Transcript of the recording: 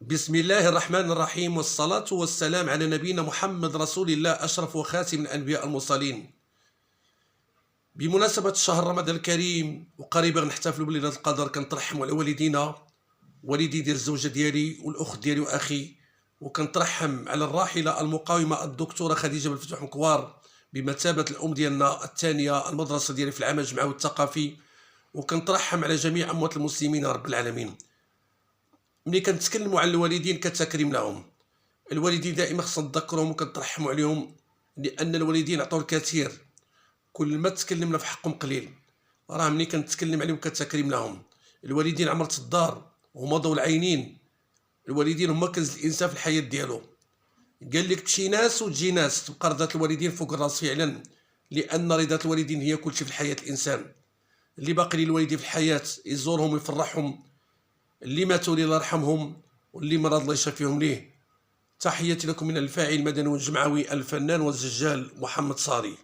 بسم الله الرحمن الرحيم، والصلاة والسلام على نبينا محمد رسول الله أشرف وخاتم الأنبياء المرسلين. بمناسبة شهر رمضان الكريم وقريبا نحتفل بليلة القدر، كنترحم على والدينا، والدي ديال الزوجة ديالي والأخت ديالي وأخي، وكنترحم على الراحلة المقاومة الدكتورة خديجة بن فتوح مكوار بمثابة الأم ديالنا الثانية، المدرسة ديالي في العمل الجمعوي الثقافي. وكنترحم على جميع أموات المسلمين يا رب العالمين. ملي كنتكلموا على الوالدين كتكريم لهم، الوالدين دائما خصنا نتذكرهم وكنترحموا عليهم، لان الوالدين عطاو الكثير. كل ما تكلمنا في حقهم قليل، راه ملي كنتكلم عليهم كتكريم لهم. الوالدين عمرة الدار وهما ضوء العينين. الوالدين هما كنز الانسان في الحياه ديالو. قال لك تمشي ناس وتجي ناس، تبقى رضات الوالدين فوق الراس فعلا، لان رضا الوالدين هي كل شيء في الحياه الانسان. اللي باقي للوالدين في الحياه يزورهم ويفرحهم، اللي ماتوا لي الله يرحمهم، واللي مرض الله يشافيهم ليه. تحياتي لكم من الفاعل المدني والجمعوي الفنان والزجال محمد صاري.